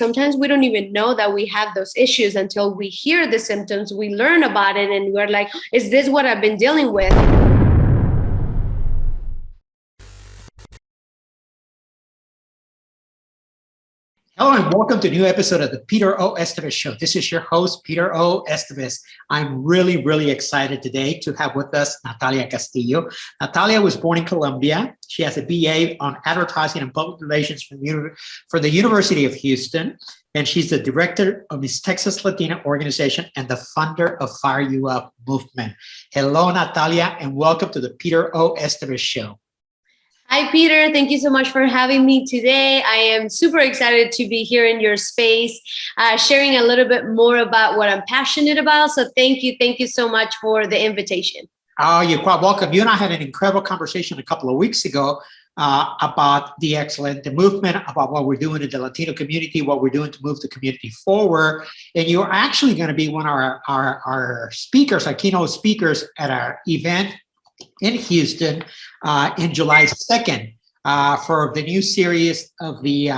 sometimes we don't even know that we have those issues until we hear the symptoms, we learn about it, and we're like, is this what I've been dealing with? Hello and welcome to a new episode of the Peter O. Estévez Show. This is your host, Peter O. Estévez. I'm really excited today to have with us Natalia Castillo. Natalia was born in Colombia. She has a BA on Advertising and Public Relations for the University of Houston. And she's the director of Miss Texas Latina organization and the founder of Fireyoup movement. Hello, Natalia, and welcome to the Peter O. Estévez Show. Hi, Peter. Thank you so much for having me today. I am super excited to be here in your space, sharing a little bit more about what I'm passionate about. So thank you so much for the invitation. Oh, you're quite welcome. You and I had an incredible conversation a couple of weeks ago about the movement, about what we're doing in the Latino community, what we're doing to move the community forward. And you're actually going to be one of our speakers, our keynote speakers at our event in Houston in July 2nd for the new series of the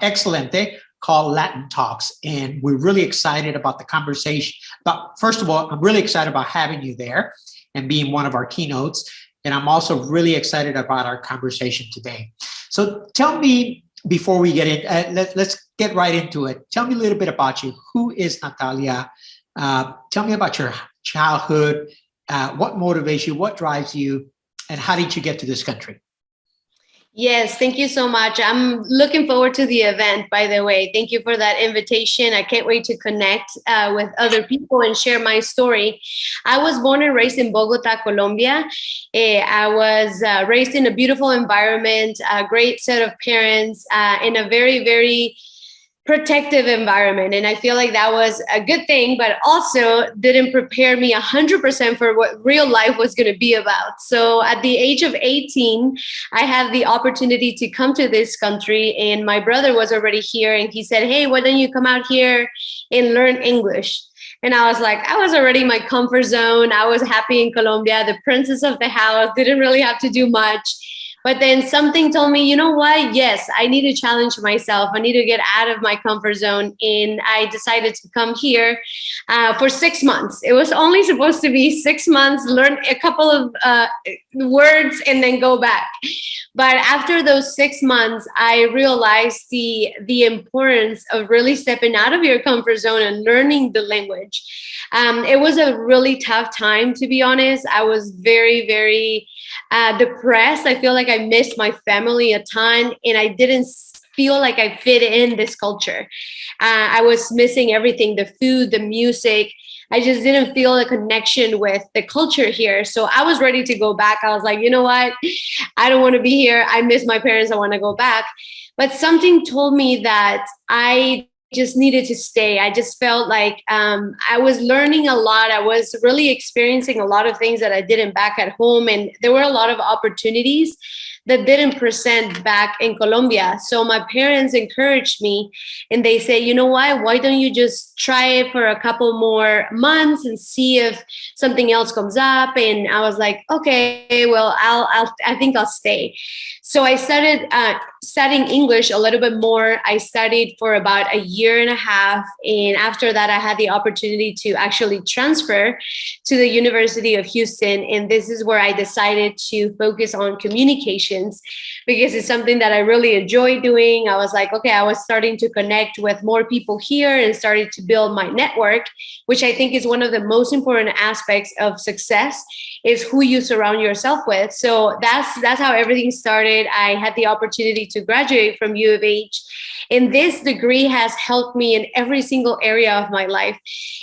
Excelente called Latin Talks, and we're really excited about the conversation. But first of all, I'm really excited about having you there and being one of our keynotes, and I'm also really excited about our conversation today. So tell me, before we get in, let's get right into it. Tell me a little bit about you. Who is Natalia? Tell me about your childhood, what motivates you, what drives you, and how did you get to this country? Yes, thank you so much. I'm looking forward to the event, by the way. Thank you for that invitation. I can't wait to connect with other people and share my story. I was born and raised in Bogota, Colombia. I was raised in a beautiful environment, a great set of parents, in a very protective environment. And I feel like that was a good thing, but also didn't prepare me 100% for what real life was going to be about. So at the age of 18, I had the opportunity to come to this country, and my brother was already here, and he said, hey, why don't you come out here and learn English? And I was like, I was already in my comfort zone. I was happy in Colombia, the princess of the house, didn't really have to do much. But then something told me, you know what? Yes, I need to challenge myself. I need to get out of my comfort zone. And I decided to come here for 6 months. It was only supposed to be 6 months, learn a couple of words, and then go back. But after those 6 months, I realized the importance of really stepping out of your comfort zone and learning the language. It was a really tough time, to be honest. I was very depressed. I feel like I missed my family a ton, and I didn't feel like I fit in this culture. I was missing everything, the food, the music. I just didn't feel a connection with the culture here. So I was ready to go back. I was like, you know what? I don't want to be here. I miss my parents. I want to go back. But something told me that I just needed to stay. I just felt like I was learning a lot. I was really experiencing a lot of things that I didn't back at home. And there were a lot of opportunities that didn't present back in Colombia. So my parents encouraged me, and they say, you know what, why don't you just try it for a couple more months and see if something else comes up? And I was like, okay, well, I think I'll stay. So I started studying English a little bit more. I studied for about a year and a half. And after that, I had the opportunity to actually transfer to the University of Houston. And this is where I decided to focus on communications, because it's something that I really enjoy doing. I was like, okay, I was starting to connect with more people here and started to build my network, which I think is one of the most important aspects of success, is who you surround yourself with. So that's how everything started. I had the opportunity to graduate from U of H, and this degree has helped me in every single area of my life,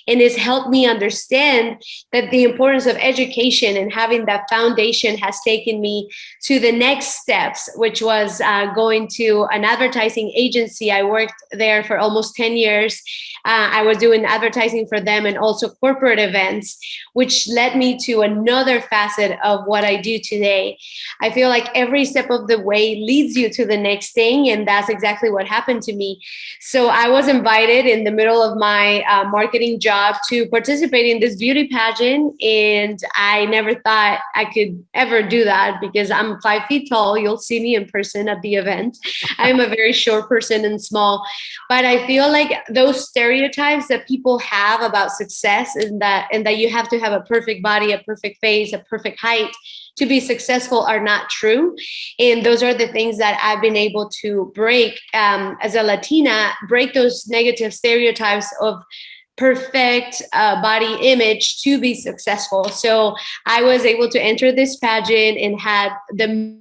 and it's helped me understand that the importance of education and having that foundation has taken me to the next steps, which was going to an advertising agency. I worked there for almost 10 years. I was doing advertising for them and also corporate events, which led me to another facet of what I do today. I feel like every step of the way leads you to the next thing. And that's exactly what happened to me. So I was invited in the middle of my marketing job to participate in this beauty pageant. And I never thought I could ever do that because I'm 5 feet tall. You'll see me in person at the event. I'm a very short person and small. But I feel like those stereotypes that people have about success and that you have to have a perfect body, a perfect face, a perfect height to be successful are not true. And those are the things that I've been able to break as a Latina, break those negative stereotypes of perfect body image to be successful. So I was able to enter this pageant and had the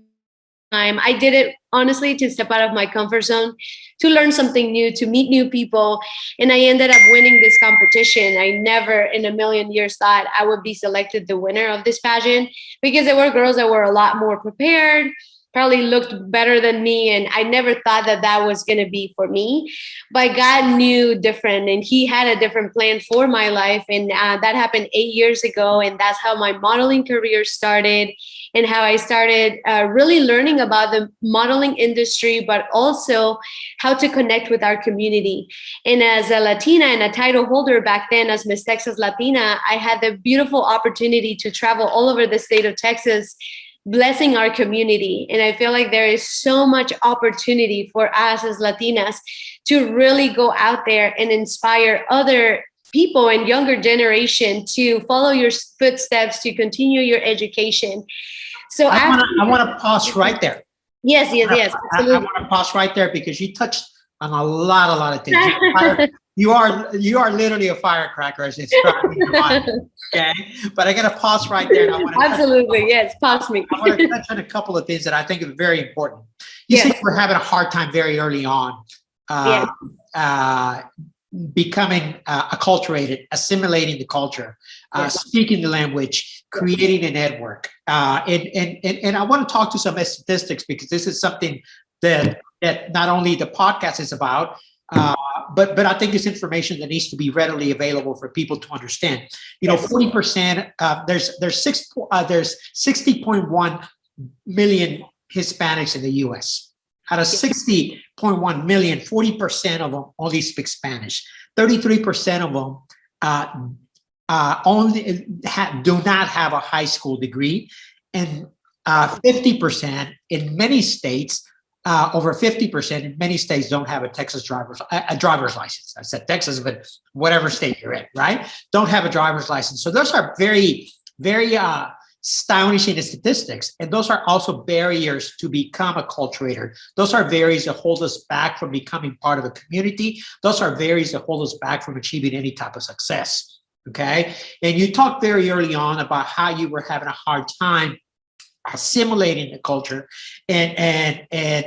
time. I did it honestly to step out of my comfort zone, to learn something new, to meet new people. And I ended up winning this competition. I never in a million years thought I would be selected the winner of this pageant because there were girls that were a lot more prepared, probably looked better than me. And I never thought that that was going to be for me. But God knew different and he had a different plan for my life. And that happened 8 years ago. And that's how my modeling career started and how I started really learning about the modeling industry, but also how to connect with our community. And as a Latina and a title holder back then as Miss Texas Latina, I had the beautiful opportunity to travel all over the state of Texas, blessing our community. And I feel like there is so much opportunity for us as Latinas to really go out there and inspire other people and younger generation to follow your footsteps, to continue your education. So I want to pause right there. Yes, absolutely. I want to pause right there because you touched on a lot of things. You are literally a firecracker, as it's okay. But I got to pause right there. And I want to absolutely, yes, pause me. I want to touch on a couple of things that I think are very important. You said we're having a hard time very early on. Becoming acculturated, assimilating the culture, speaking the language, creating a network. And I want to talk to some statistics because this is something that not only the podcast is about, but I think it's information that needs to be readily available for people to understand. 40%. There's 60.1 million Hispanics in the U.S. Out of 60.1 million, 40% of them only speak Spanish. 33% of them do not have a high school degree. And 50% in many states, over 50% in many states don't have a Texas driver's license. I said Texas, but whatever state you're in, right? Don't have a driver's license. So those are very, very astonishing statistics. And those are also barriers to become a acculturator. Those are barriers that hold us back from becoming part of a community. Those are barriers that hold us back from achieving any type of success. Okay. And you talked very early on about how you were having a hard time assimilating the culture. And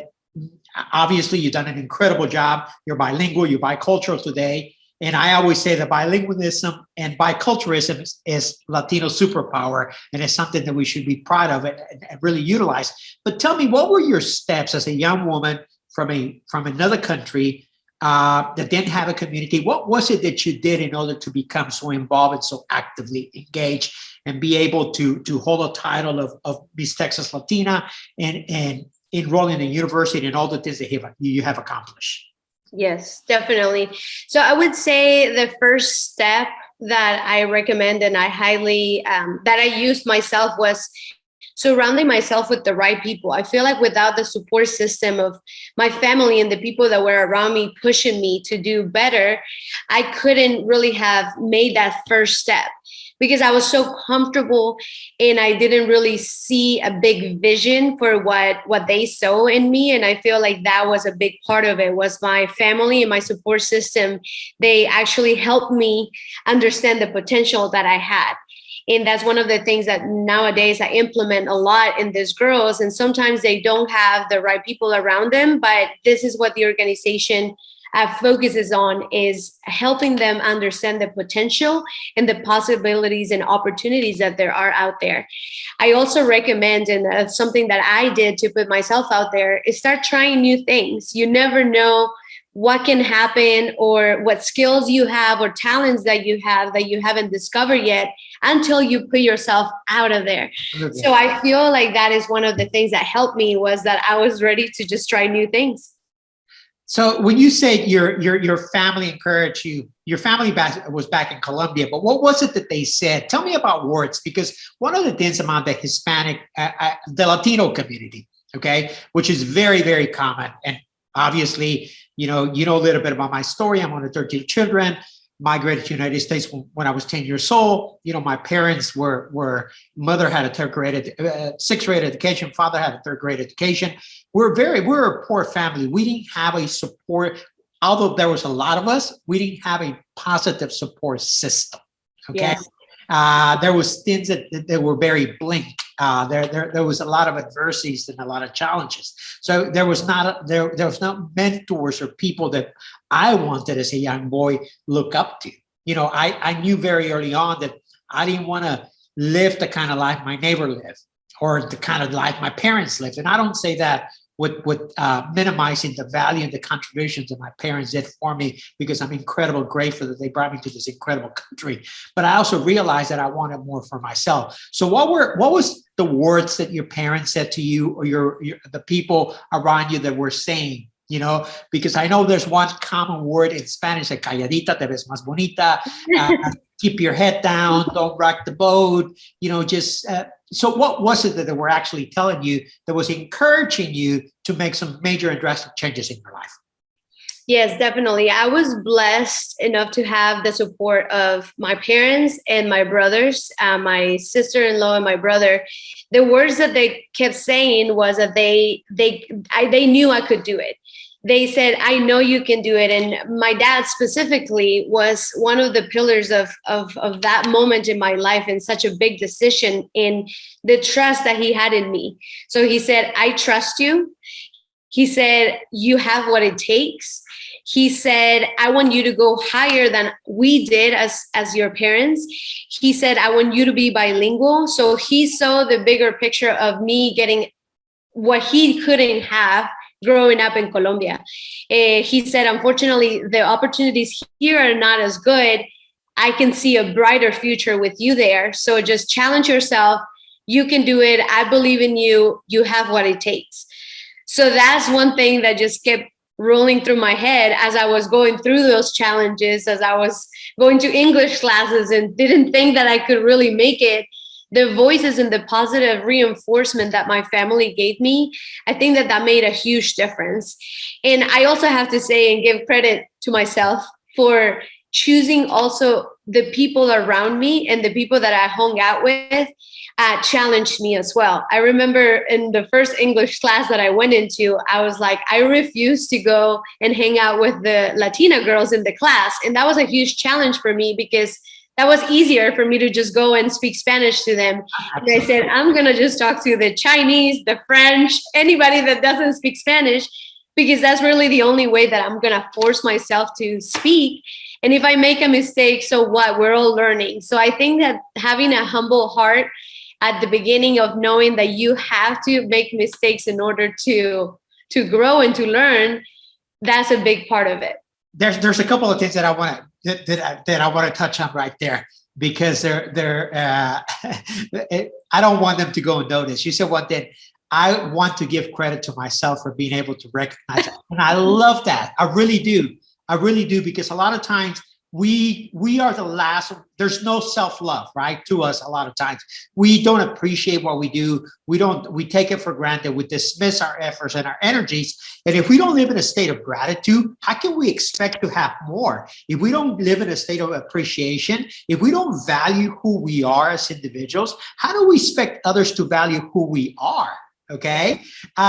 obviously you've done an incredible job. You're bilingual, you're bicultural today. And I always say that bilingualism and biculturalism is Latino superpower, and it's something that we should be proud of and really utilize. But tell me, what were your steps as a young woman from another country that didn't have a community? What was it that you did in order to become so involved and so actively engaged and be able to hold a title of Miss Texas Latina and enroll in a university and all the things that you have accomplished? Yes, definitely. So I would say the first step that I recommend and I highly, that I used myself was surrounding myself with the right people. I feel like without the support system of my family and the people that were around me pushing me to do better, I couldn't really have made that first step because I was so comfortable and I didn't really see a big vision for what they saw in me. And I feel like that was a big part of it, was my family and my support system. They actually helped me understand the potential that I had. And that's one of the things that nowadays I implement a lot in these girls. And sometimes they don't have the right people around them, but this is what the organization focuses on, is helping them understand the potential and the possibilities and opportunities that there are out there. I also recommend, and something that I did to put myself out there, is start trying new things. You never know what can happen or what skills you have or talents that you have that you haven't discovered yet until you put yourself out of there. Okay. So I feel like that is one of the things that helped me, was that I was ready to just try new things. So when you say your family encouraged you, your family was back in Colombia, but what was it that they said? Tell me about words, because one of the things about the Hispanic, the Latino community, okay, which is very, very common. And obviously, you know a little bit about my story. I'm one of 13 children, migrated to the United States when I was 10 years old. You know, my parents were mother had a third grade, sixth grade education. Father had a third grade education. We're a poor family. We didn't have a support, although there was a lot of us, we didn't have a positive support system. Okay. Yes. There was things that were very bleak. There was a lot of adversities and a lot of challenges. So there was not mentors or people that I wanted as a young boy look up to. You know, I knew very early on that I didn't want to live the kind of life my neighbor lived or the kind of life my parents lived. And I don't say that with minimizing the value and the contributions that my parents did for me, because I'm incredibly grateful that they brought me to this incredible country. But I also realized that I wanted more for myself. So what was the words that your parents said to you, or the people around you that were saying? You know, because I know there's one common word in Spanish, like calladita te ves más bonita, keep your head down, don't rock the boat, you know, just, so what was it that they were actually telling you that was encouraging you to make some major and drastic changes in your life? Yes, definitely. I was blessed enough to have the support of my parents and my brothers, my sister-in-law and my brother. The words that they kept saying was that they knew I could do it. They said, I know you can do it. And my dad specifically was one of the pillars of that moment in my life, and such a big decision in the trust that he had in me. So he said, I trust you. He said, you have what it takes. He said, I want you to go higher than we did as your parents. He said, I want you to be bilingual. So he saw the bigger picture of me getting what he couldn't have growing up in Colombia. He said, unfortunately, the opportunities here are not as good. I can see a brighter future with you there. So just challenge yourself. You can do it. I believe in you. You have what it takes. So that's one thing that just kept rolling through my head as I was going through those challenges, as I was going to English classes and didn't think that I could really make it. The voices and the positive reinforcement that my family gave me, I think that made a huge difference. And I also have to say and give credit to myself for choosing also the people around me, and the people that I hung out with challenged me as well. I remember in the first English class that I went into, I was like, I refused to go and hang out with the Latina girls in the class. And that was a huge challenge for me, because that was easier for me to just go and speak Spanish to them. And I said, I'm going to just talk to the Chinese, the French, anybody that doesn't speak Spanish, because that's really the only way that I'm going to force myself to speak. And if I make a mistake, so what? We're all learning. So I think that having a humble heart at the beginning of knowing that you have to make mistakes in order to grow and to learn, that's a big part of it. There's a couple of things that I want to touch on right there, because they're I don't want them to go unnoticed. You said one thing. I want to give credit to myself for being able to recognize it. And I love that. I really do. I really do, because a lot of times we are the last. There's no self-love, right? To us, a lot of times we don't appreciate what we do. We take it for granted. We dismiss our efforts and our energies. And if we don't live in a state of gratitude, how can we expect to have more? If we don't live in a state of appreciation, if we don't value who we are as individuals, how do we expect others to value who we are? Okay,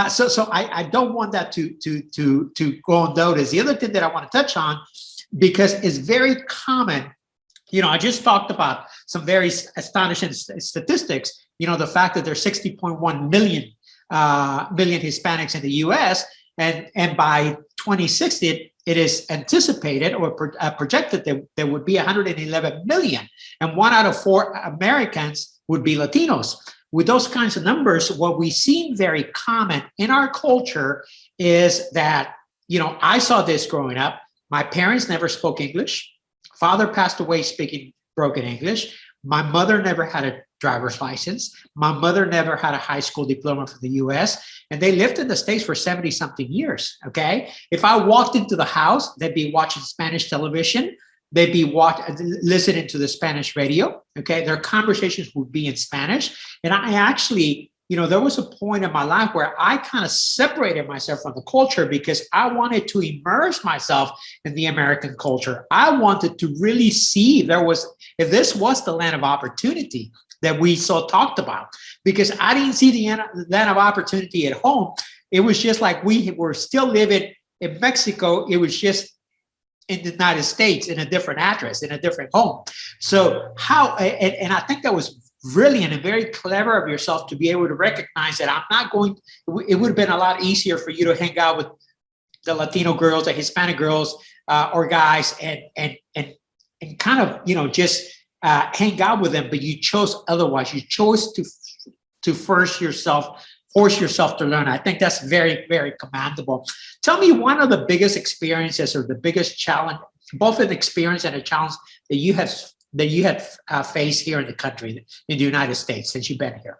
so I don't want that to go unnoticed. The other thing that I want to touch on, because it's very common, you know, I just talked about some very astonishing statistics. You know, the fact that there's 60.1 million Hispanics in the U.S. and by 2060 it is anticipated or projected that there would be 111 million, and 1 out of 4 Americans would be Latinos. With those kinds of numbers, what we see very common in our culture is that I saw this growing up. My parents never spoke English. Father passed away speaking broken English. My mother never had a driver's license. My mother never had a high school diploma from the US. And they lived in the States for 70 something years. Okay. If I walked into the house, they'd be watching Spanish television. They'd be listening to the Spanish radio. Okay. Their conversations would be in Spanish. And I actually, there was a point in my life where I kind of separated myself from the culture because I wanted to immerse myself in the American culture. I wanted to really see if this was the land of opportunity that we so talked about, because I didn't see the land of opportunity at home. It was just like we were still living in Mexico. It was just in the United States in a different address, in a different home. So and I think that was really and very clever of yourself to be able to recognize that it would have been a lot easier for you to hang out with the Latino girls, the Hispanic girls or guys and kind of, just hang out with them, but you chose otherwise. You chose to force yourself to learn. I think that's very, very commendable. Tell me one of the biggest experiences or the biggest challenge, both an experience and a challenge that you have faced here in the country, in the United States, since you've been here.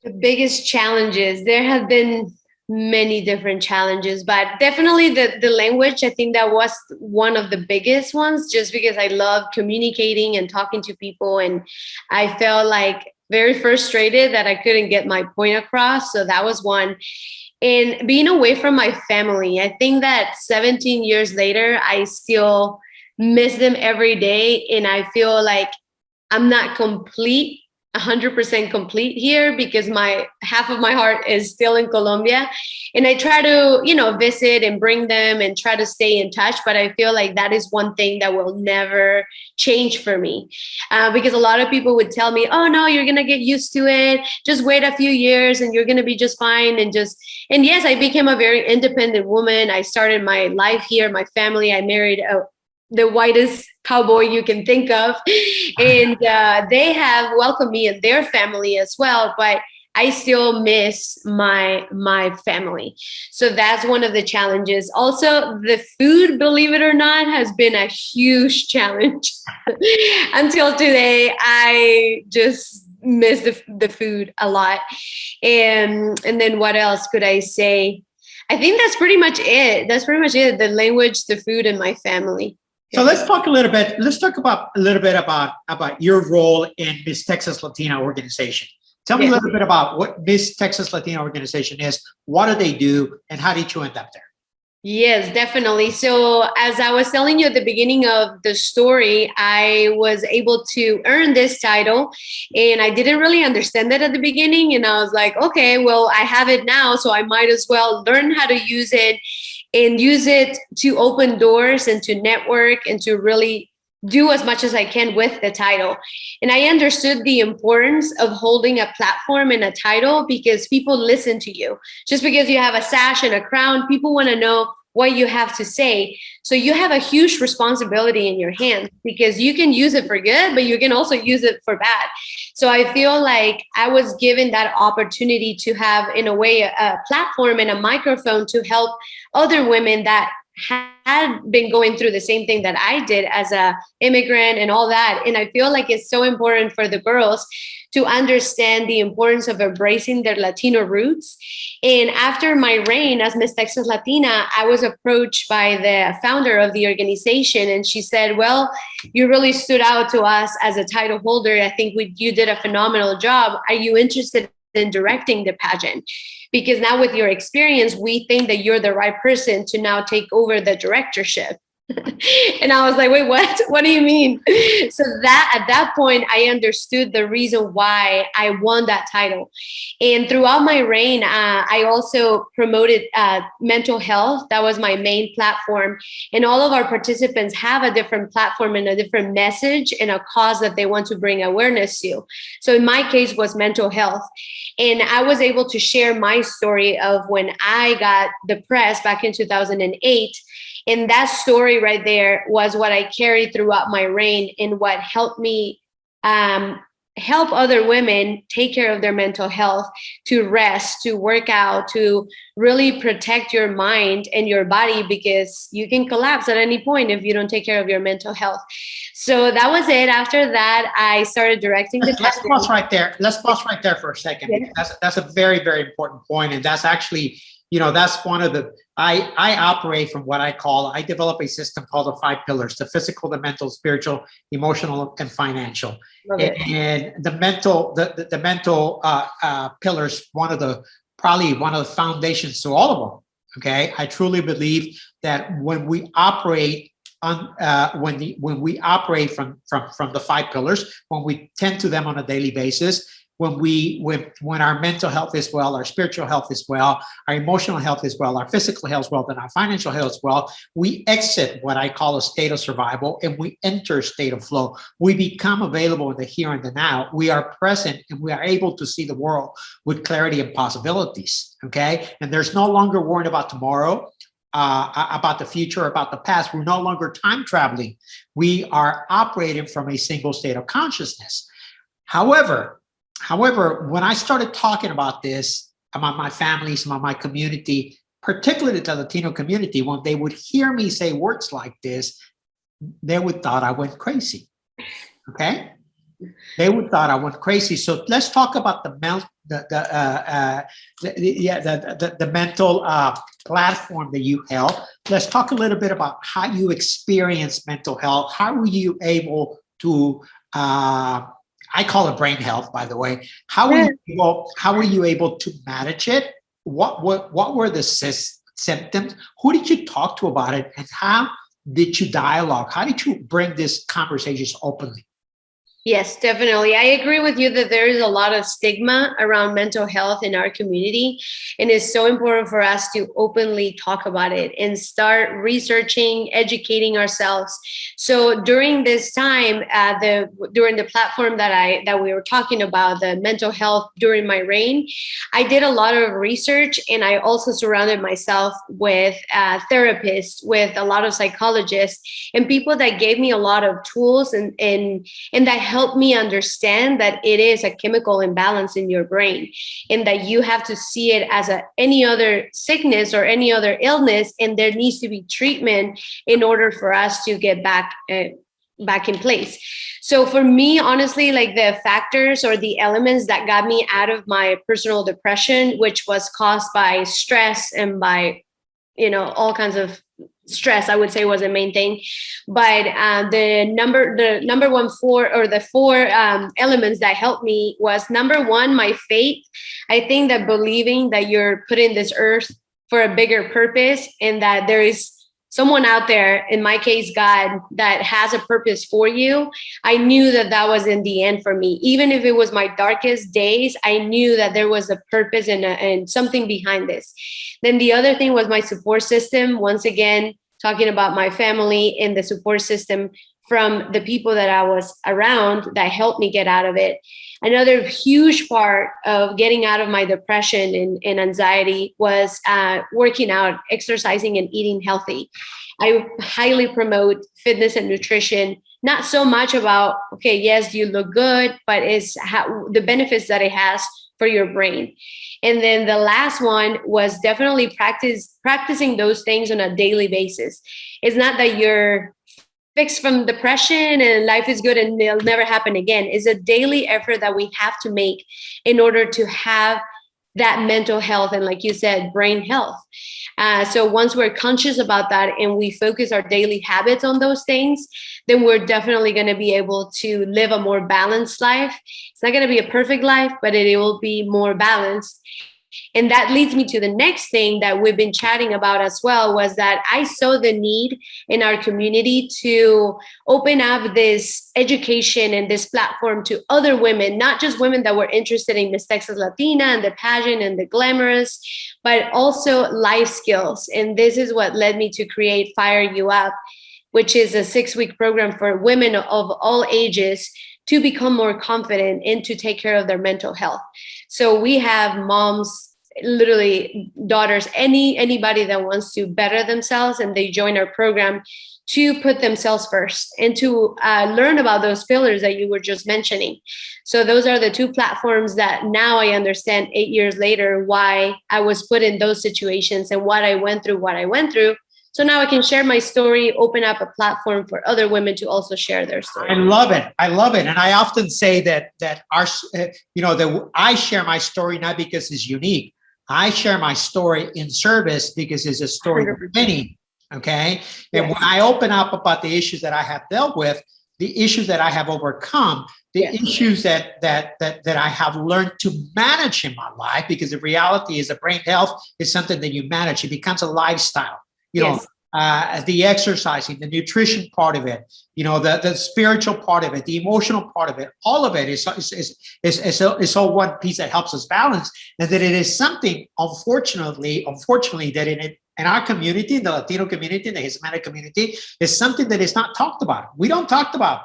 The biggest challenges, there have been many different challenges, but definitely the language, I think that was one of the biggest ones, just because I love communicating and talking to people. And I felt like very frustrated that I couldn't get my point across. So that was one. And being away from my family, I think that 17 years later, I still miss them every day. And I feel like I'm not 100% complete here, because half of my heart is still in Colombia. And I try to, visit and bring them and try to stay in touch. But I feel like that is one thing that will never change for me, because a lot of people would tell me, oh no, you're going to get used to it. Just wait a few years and you're going to be just fine. And yes, I became a very independent woman. I started my life here, my family. I married the whitest cowboy you can think of. And they have welcomed me and their family as well, but I still miss my family. So that's one of the challenges. Also, the food, believe it or not, has been a huge challenge. Until today, I just miss the food a lot. And then what else could I say? I think that's pretty much it. The language, the food, and my family. So let's talk a little bit. Let's talk about your role in Miss Texas Latina organization. Tell me a little bit about what Miss Texas Latina organization is. What do they do, and how did you end up there? Yes, definitely. So as I was telling you at the beginning of the story, I was able to earn this title, and I didn't really understand it at the beginning. And I was like, okay, well, I have it now, so I might as well learn how to use it and use it to open doors and to network and to really do as much as I can with the title. And I understood the importance of holding a platform and a title, because people listen to you. Just because you have a sash and a crown, people want to know what you have to say. So you have a huge responsibility in your hands, because you can use it for good, but you can also use it for bad. So I feel like I was given that opportunity to have, in a way, a platform and a microphone to help other women that had been going through the same thing that I did as a immigrant and all that. And I feel like it's so important for the girls to understand the importance of embracing their Latino roots. And after my reign as Miss Texas Latina, I was approached by the founder of the organization, and she said, well, you really stood out to us as a title holder. I think you did a phenomenal job. Are you interested in directing the pageant? Because now with your experience, we think that you're the right person to now take over the directorship. And I was like, wait, what? What do you mean? So that at that point, I understood the reason why I won that title. And throughout my reign, I also promoted mental health. That was my main platform. And all of our participants have a different platform and a different message and a cause that they want to bring awareness to. So in my case was mental health. And I was able to share my story of when I got depressed back in 2008. And that story right there was what I carried throughout my reign, and what helped me help other women take care of their mental health, to rest, to work out, to really protect your mind and your body, because you can collapse at any point if you don't take care of your mental health. So that was it. After that, I started directing the Let's pause right there. Let's pause right there for a second. Yeah. Because that's a very, very important point. And that's actually, that's one of the, I operate from what I develop a system called the 5 pillars: the physical, the mental, spiritual, emotional, and financial. And the mental, the mental pillars, probably one of the foundations to all of them. Okay. I truly believe that when we operate when we operate from the 5 pillars, when we tend to them on a daily basis, when our mental health is well, our spiritual health is well, our emotional health is well, our physical health is well, and our financial health is well, we exit what I call a state of survival and we enter a state of flow. We become available in the here and the now. We are present and we are able to see the world with clarity and possibilities. Okay, and there's no longer worrying about tomorrow. About the future, about the past. We're no longer time traveling. We are operating from a single state of consciousness. However, when I started talking about this among my family, among my community, particularly the Latino community, when they would hear me say words like this, they would thought I went crazy. Okay, they would thought I went crazy. So let's talk about the mental platform that you held. Let's talk a little bit about how you experience mental health. How were you able to? I call it brain health, by the way. How were you able to manage it? What were the symptoms? Who did you talk to about it, and how did you dialogue? How did you bring these conversations openly? Yes, definitely. I agree with you that there is a lot of stigma around mental health in our community. And it's so important for us to openly talk about it and start researching, educating ourselves. So during this time, during the platform that we were talking about, the mental health during my reign, I did a lot of research, and I also surrounded myself with therapists, with a lot of psychologists, and people that gave me a lot of tools and that helped me understand that it is a chemical imbalance in your brain, and that you have to see it as any other sickness or any other illness, and there needs to be treatment in order for us to get back in place. So for me, honestly, like the factors or the elements that got me out of my personal depression, which was caused by stress and by all kinds of stress, I would say, was the main thing. But the four elements that helped me was, number one, my faith. I think that believing that you're put in this earth for a bigger purpose, and that there is someone out there, in my case, God, that has a purpose for you. I knew that was in the end for me. Even if it was my darkest days, I knew that there was a purpose and something behind this. Then the other thing was my support system. Once again, talking about my family and the support system from the people that I was around that helped me get out of it. Another huge part of getting out of my depression and anxiety was working out, exercising, and eating healthy. I highly promote fitness and nutrition, not so much about, okay, yes, you look good, but it's the benefits that it has for your brain. And then the last one was definitely practicing those things on a daily basis. It's not that you're fixed from depression and life is good and it'll never happen again. It's a daily effort that we have to make in order to have that mental health and, like you said, brain health. So once we're conscious about that and we focus our daily habits on those things, then we're definitely going to be able to live a more balanced life. It's not going to be a perfect life, but it will be more balanced. And that leads me to the next thing that we've been chatting about as well, was that I saw the need in our community to open up this education and this platform to other women, not just women that were interested in Miss Texas Latina and the pageant and the glamorous, but also life skills. And this is what led me to create Fireyoup, which is a 6-week program for women of all ages to become more confident and to take care of their mental health. So we have moms literally daughters, anybody that wants to better themselves and they join our program, to put themselves first and to learn about those pillars that you were just mentioning. So those are the two platforms that now I understand 8 years later why I was put in those situations and what I went through. So now I can share my story, open up a platform for other women to also share their story. I love it. And I often say that our, that I share my story not because it's unique. I share my story in service because it's a story for many. Okay. And when I open up about the issues that I have dealt with, the issues that I have overcome, the issues that I have learned to manage in my life, because the reality is that brain health is something that you manage. It becomes a lifestyle. The exercising, the nutrition part of it, the spiritual part of it, the emotional part of it, all of it is all one piece that helps us balance. And that it is something, unfortunately, that in our community, the Latino community, the Hispanic community, is something that is not talked about. We don't talk about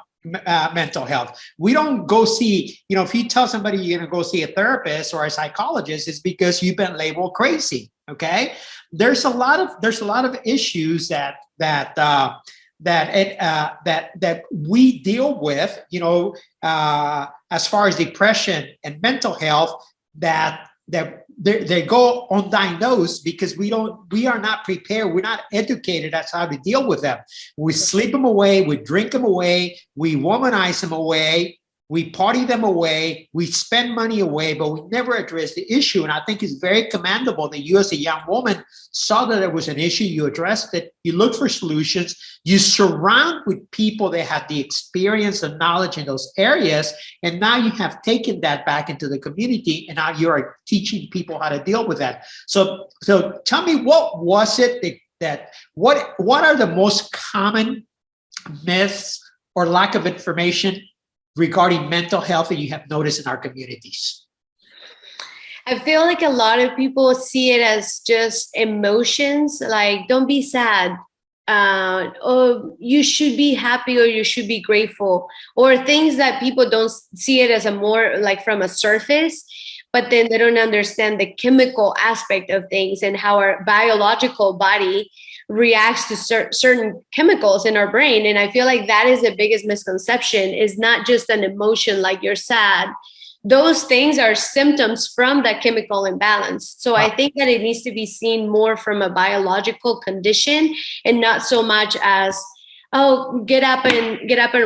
mental health. We don't go see, if you tell somebody you're going to go see a therapist or a psychologist, it's because you've been labeled crazy. Okay. There's a lot of issues that we deal with, as far as depression and mental health, that they go undiagnosed because we are not prepared. We're not educated as how to deal with them. We sleep them away, we drink them away, we womanize them away, we party them away, we spend money away, but we never address the issue. And I think it's very commendable that you, as a young woman, saw that it was an issue, you addressed it, you looked for solutions, you surround with people that have the experience and knowledge in those areas, and now you have taken that back into the community, and now you are teaching people how to deal with that. So tell me, what was it what are the most common myths or lack of information regarding mental health that you have noticed in our communities? I feel like a lot of people see it as just emotions, like don't be sad, or you should be happy, or you should be grateful, or things that people don't see it as a more like from a surface, but then they don't understand the chemical aspect of things and how our biological body reacts to certain chemicals in our brain. And I feel like that is the biggest misconception, is not just an emotion like you're sad. Those things are symptoms from that chemical imbalance. So I think that it needs to be seen more from a biological condition and not so much as, oh, get up and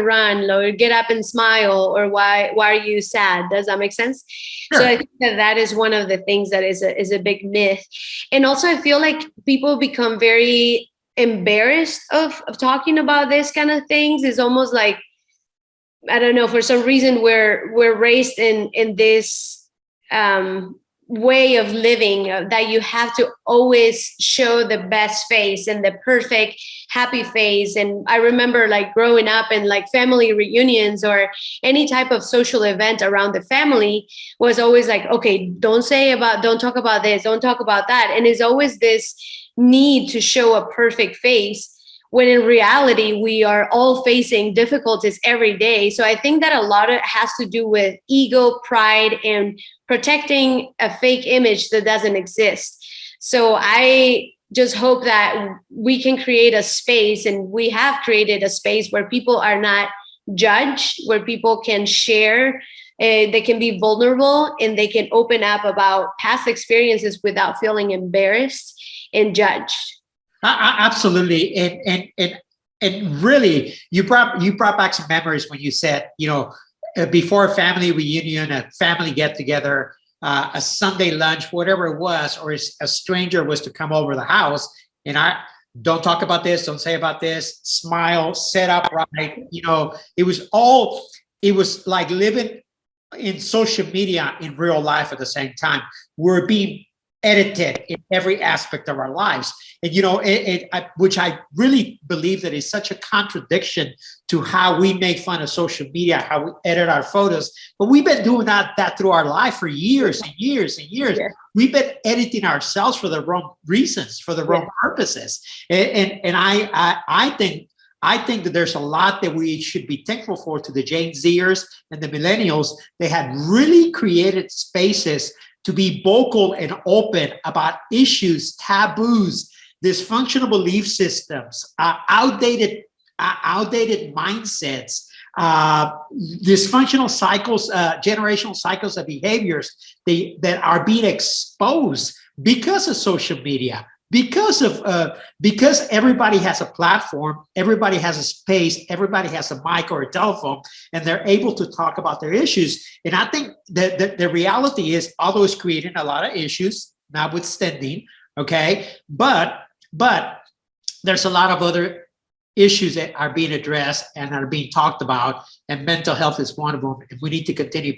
run, or get up and smile, or why are you sad? Does that make sense? Sure. So I think that is one of the things that is a big myth. And also I feel like people become very embarrassed of talking about this kind of things. It's almost like, I don't know, for some reason we're raised in this way of living that you have to always show the best face and the perfect happy face. And I remember like growing up in like family reunions or any type of social event around the family was always like, okay, don't talk about this, don't talk about that. And it's always this need to show a perfect face, when in reality, we are all facing difficulties every day. So I think that a lot of it has to do with ego, pride, and protecting a fake image that doesn't exist. So I just hope that we can create a space, and we have created a space where people are not judged, where people can share, they can be vulnerable, and they can open up about past experiences without feeling embarrassed and judged. Absolutely, and really, you brought back some memories when you said, before a family reunion, a family get together, a Sunday lunch, whatever it was, or a stranger was to come over the house, and I don't talk about this, don't say about this, smile, set up right. It was like living in social media in real life at the same time. We're being edited in every aspect of our lives. And, which I really believe that is such a contradiction to how we make fun of social media, how we edit our photos. But we've been doing that through our life for years and years and years. Yeah. We've been editing ourselves for the wrong reasons, for the wrong purposes. And I think that there's a lot that we should be thankful for to the Gen Zers and the millennials. They had really created spaces to be vocal and open about issues, taboos, dysfunctional belief systems, outdated mindsets, dysfunctional cycles, generational cycles of behaviors that are being exposed because of social media, because everybody has a platform, everybody has a space, everybody has a mic or a telephone, and they're able to talk about their issues. And I think that the reality is, although it's creating a lot of issues, notwithstanding, okay, but there's a lot of other issues that are being addressed and are being talked about, and mental health is one of them, and we need to continue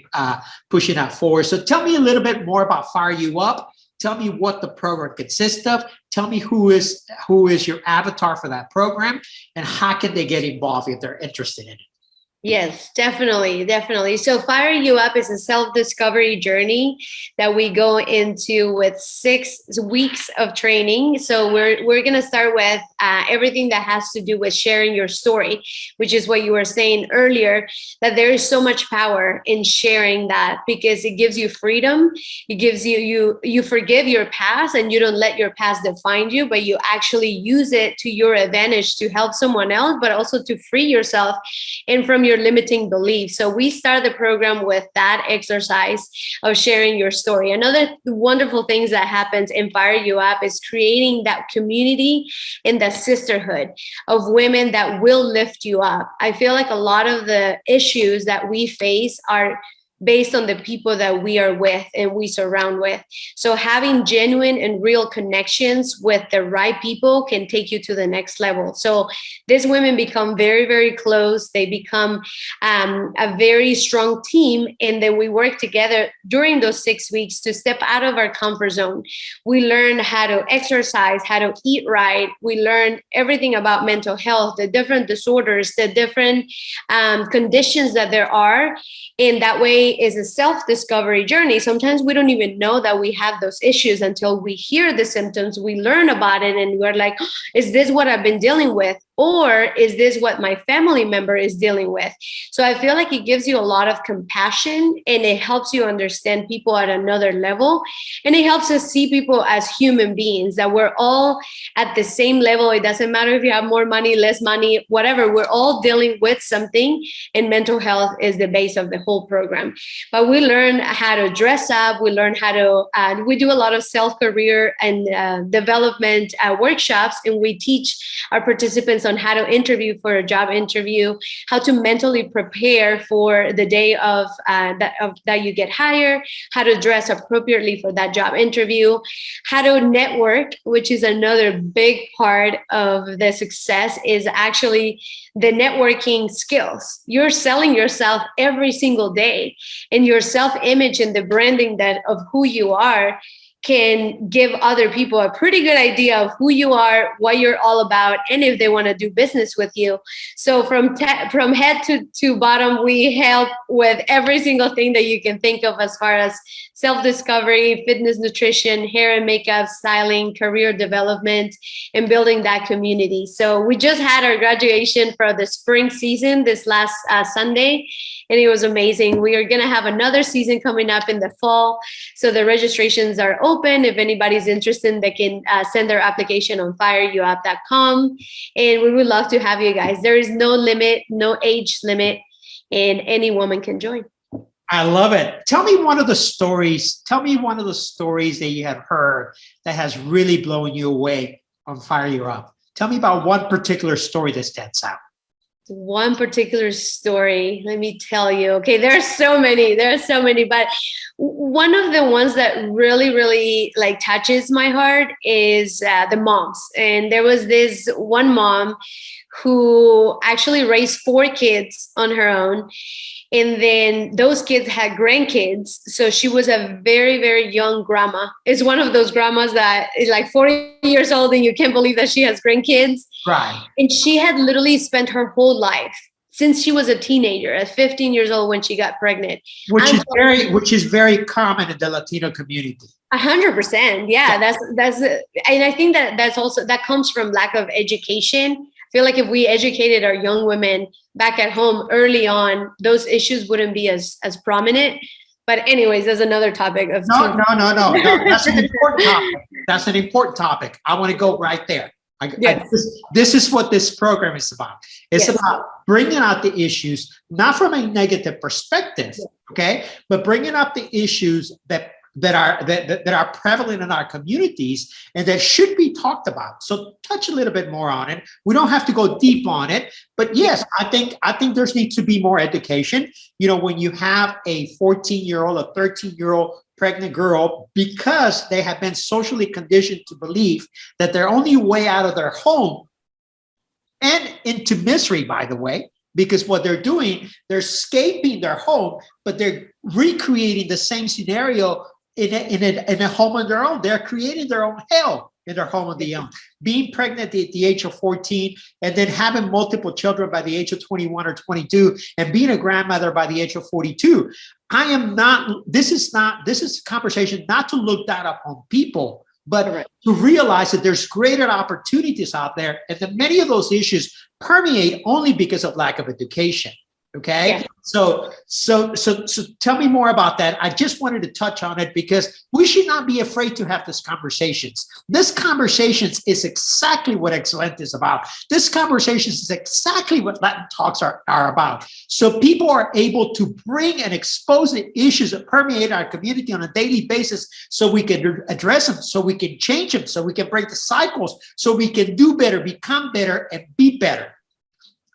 pushing that forward. So tell me a little bit more about Fireyoup. Tell me what the program consists of. Tell me who is your avatar for that program, and how can they get involved if they're interested in it. Yes, definitely. So Fireyoup is a self-discovery journey that we go into with 6 weeks of training. So we're going to start with everything that has to do with sharing your story, which is what you were saying earlier, that there is so much power in sharing that, because it gives you freedom. It gives you forgive your past, and you don't let your past define you, but you actually use it to your advantage to help someone else, but also to free yourself and from your limiting beliefs. So we start the program with that exercise of sharing your story. Another wonderful things that happens in Fireyoup is creating that community and that sisterhood of women that will lift you up. I feel like a lot of the issues that we face are based on the people that we are with and we surround with. So having genuine and real connections with the right people can take you to the next level. So these women become very, very close. They become a very strong team. And then we work together during those 6 weeks to step out of our comfort zone. We learn how to exercise, how to eat right. We learn everything about mental health, the different disorders, the different conditions that there are. And that way is a self-discovery journey. Sometimes we don't even know that we have those issues until we hear the symptoms, we learn about it, and we're like, is this what I've been dealing with? Or is this what my family member is dealing with? So I feel like it gives you a lot of compassion, and it helps you understand people at another level. And it helps us see people as human beings, that we're all at the same level. It doesn't matter if you have more money, less money, whatever. We're all dealing with something, and mental health is the base of the whole program. But we learn how to dress up. We learn how to, we do a lot of self-career and development workshops, and we teach our participants on how to interview for a job interview, how to mentally prepare for the day of that you get hired, how to dress appropriately for that job interview, how to network, which is another big part of the success, is actually the networking skills. You're selling yourself every single day, and your self-image and the branding that of who you are can give other people a pretty good idea of who you are, what you're all about, and if they want to do business with you. So from head to bottom, we help with every single thing that you can think of as far as self-discovery, fitness, nutrition, hair and makeup, styling, career development, and building that community. So we just had our graduation for the spring season this last Sunday, and it was amazing. We are going to have another season coming up in the fall. So the registrations are open. If anybody's interested, they can send their application on fireyoup.com. And we would love to have you guys. There is no limit, no age limit, and any woman can join. I love it. Tell me one of the stories. Tell me one of the stories that you have heard that has really blown you away on Fireyoup. Tell me about one particular story that stands out. One particular story, let me tell you. Okay, there are so many, but one of the ones that really like touches my heart is the moms. And there was this one mom who actually raised 4 kids on her own. And then those kids had grandkids. So she was a very young grandma. It's one of those grandmas that is like 40 years old and you can't believe that she has grandkids. Right. And she had literally spent her whole life since she was a teenager, at 15 years old when she got pregnant. Which is very common in the Latino community. 100%. Yeah, that's and I think that comes from lack of education. I feel like if we educated our young women back at home early on, those issues wouldn't be as prominent. But anyways, there's another topic of no. That's an important topic. That's an important topic. I want to go right there. This is what this program is about. It's about bringing out the issues, not from a negative perspective, okay, but bringing up the issues that are prevalent in our communities and that should be talked about. So touch a little bit more on it. We don't have to go deep on it, but yes, I think there needs to be more education. You know, when you have a 14-year-old, a 13-year-old pregnant girl, because they have been socially conditioned to believe that their only way out of their home and into misery, by the way, because what they're doing, they're escaping their home, but they're recreating the same scenario in a home of their own. They're creating their own hell in their home of their own. Being pregnant at the age of 14 and then having multiple children by the age of 21 or 22 and being a grandmother by the age of 42. This is a conversation not to look down upon people, but to realize that there's greater opportunities out there and that many of those issues permeate only because of lack of education. Okay. Yeah. So tell me more about that. I just wanted to touch on it because we should not be afraid to have these conversations. This conversations is exactly what Excellent is about. This conversations is exactly what Latin Talks are about. So people are able to bring and expose the issues that permeate our community on a daily basis so we can address them, so we can change them, so we can break the cycles, so we can do better, become better, and be better.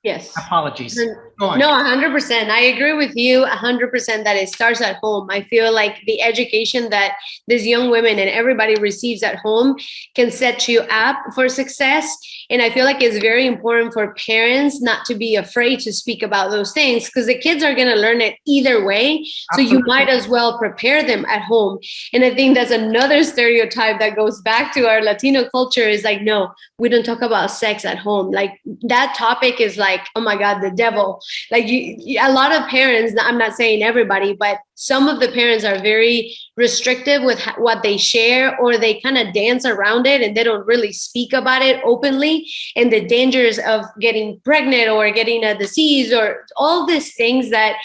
Yes. Apologies. No, 100%. I agree with you 100% that it starts at home. I feel like the education that these young women and everybody receives at home can set you up for success. And I feel like it's very important for parents not to be afraid to speak about those things because the kids are going to learn it either way. So you might as well prepare them at home. And I think that's another stereotype that goes back to our Latino culture is like, no, we don't talk about sex at home. Like that topic is like, oh my God, the devil. Like a lot of parents, I'm not saying everybody, but some of the parents are very restrictive with what they share, or they kind of dance around it and they don't really speak about it openly, and the dangers of getting pregnant or getting a disease or all these things that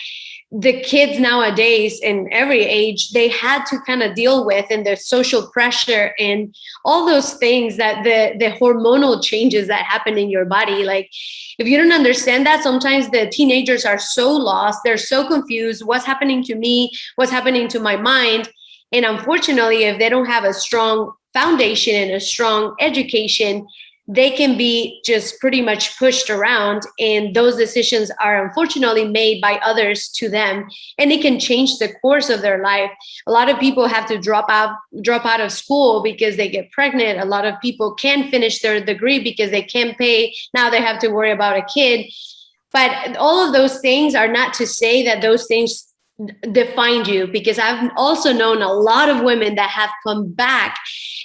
the kids nowadays in every age, they had to kind of deal with, and the social pressure and all those things that the hormonal changes that happen in your body. Like if you don't understand that, sometimes the teenagers are so lost, they're so confused. What's happening to me? What's happening to my mind? And unfortunately, if they don't have a strong foundation and a strong education, they can be just pretty much pushed around, and those decisions are unfortunately made by others to them, and it can change the course of their life. A lot of people have to drop out of school because they get pregnant. A lot of people can't finish their degree because they can't pay. Now they have to worry about a kid. But all of those things are not to say that those things defined you, because I've also known a lot of women that have come back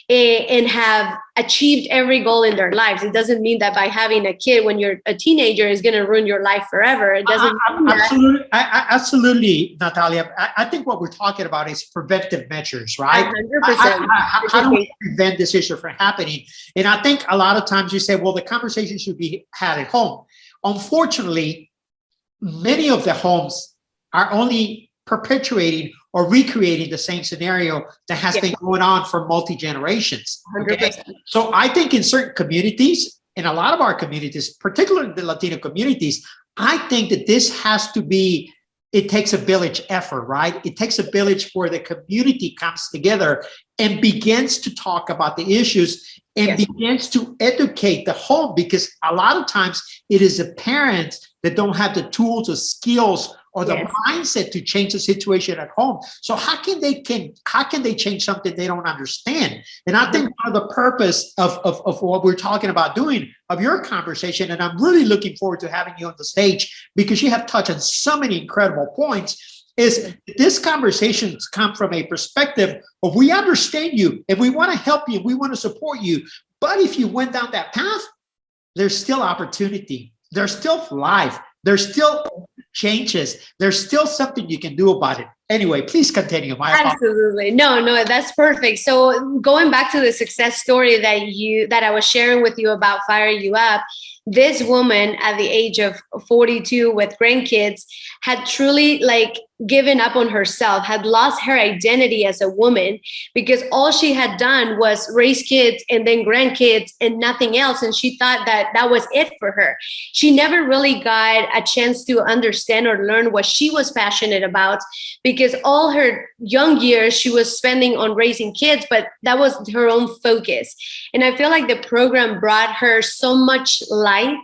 and have achieved every goal in their lives. It doesn't mean that by having a kid when you're a teenager is going to ruin your life forever. It doesn't mean absolutely, absolutely, Natalia. I think what we're talking about is preventive measures, right? 100%. How do we prevent this issue from happening? And I think a lot of times you say, well, the conversation should be had at home. Unfortunately, many of the homes are only perpetuating or recreating the same scenario that has been going on for multi-generations. Okay? So I think in certain communities, in a lot of our communities, particularly the Latino communities, I think that this has to be, it takes a village effort, right? It takes a village where the community comes together and begins to talk about the issues and begins to educate the home, because a lot of times it is the parents that don't have the tools or skills or the mindset to change the situation at home. So how can they change something they don't understand? And I think one of the purpose of what we're talking about doing, of your conversation, and I'm really looking forward to having you on the stage because you have touched on so many incredible points, is this conversations come from a perspective of we understand you and we want to help you, we want to support you. But if you went down that path, there's still opportunity. There's still life. There's still changes. There's still something you can do about it. Anyway, please continue. Absolutely. No, that's perfect. So going back to the success story that I was sharing with you about Fireyoup, this woman at the age of 42 with grandkids had truly given up on herself, had lost her identity as a woman, because all she had done was raise kids and then grandkids and nothing else. And she thought that that was it for her. She never really got a chance to understand or learn what she was passionate about, because all her young years she was spending on raising kids, but that was her own focus. And I feel like the program brought her so much light.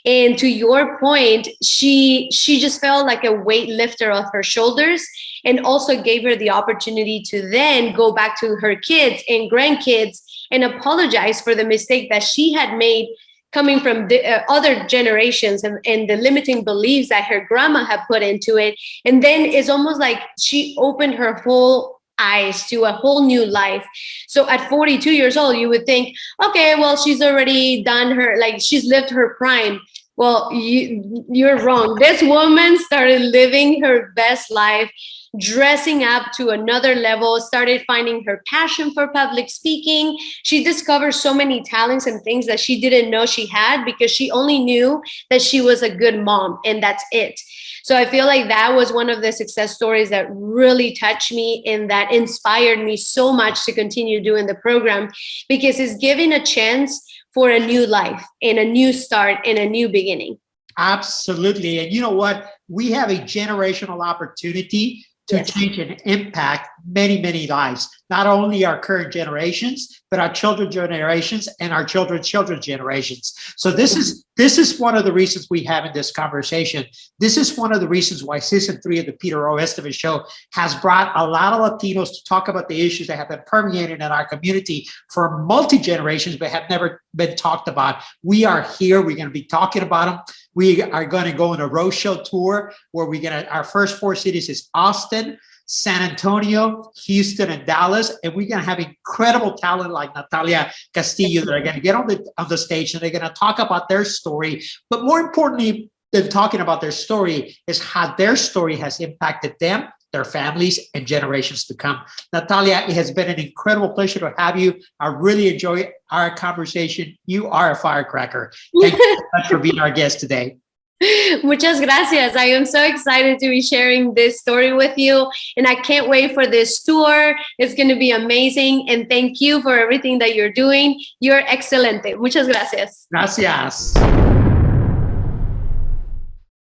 And to your point, she just felt like a weight lifter off her shoulders, and also gave her the opportunity to then go back to her kids and grandkids and apologize for the mistake that she had made coming from the, other generations, and the limiting beliefs that her grandma had put into it. And then it's almost like she opened her whole eyes to a whole new life. So at 42 years old, you would think, okay, well, she's already done her, like she's lived her prime. Well, you're wrong. This woman started living her best life, dressing up to another level, started finding her passion for public speaking. She discovered so many talents and things that she didn't know she had, because she only knew that she was a good mom, and that's it. So I feel like that was one of the success stories that really touched me and that inspired me so much to continue doing the program, because it's giving a chance for a new life and a new start and a new beginning. Absolutely. And you know what? We have a generational opportunity to change and impact many, many lives. Not only our current generations, but our children's generations and our children's generations. So this is one of the reasons we have in this conversation. This is one of the reasons why season 3 of the Peter O. Estévez show has brought a lot of Latinos to talk about the issues that have been permeating in our community for multi-generations, but have never been talked about. We are here. We're going to be talking about them. We are going to go on a roadshow tour where our first 4 cities is Austin, San Antonio, Houston, and Dallas. And we're going to have incredible talent like Natalia Castillo that are going to get on the stage, and they're going to talk about their story. But more importantly than talking about their story is how their story has impacted them, their families, and generations to come. Natalia, it has been an incredible pleasure to have you. I really enjoy our conversation. You are a firecracker. Thank you so much for being our guest today. Muchas gracias. I am so excited to be sharing this story with you, and I can't wait for this tour. It's going to be amazing, and thank you for everything that you're doing. You're excelente. Muchas gracias. Gracias.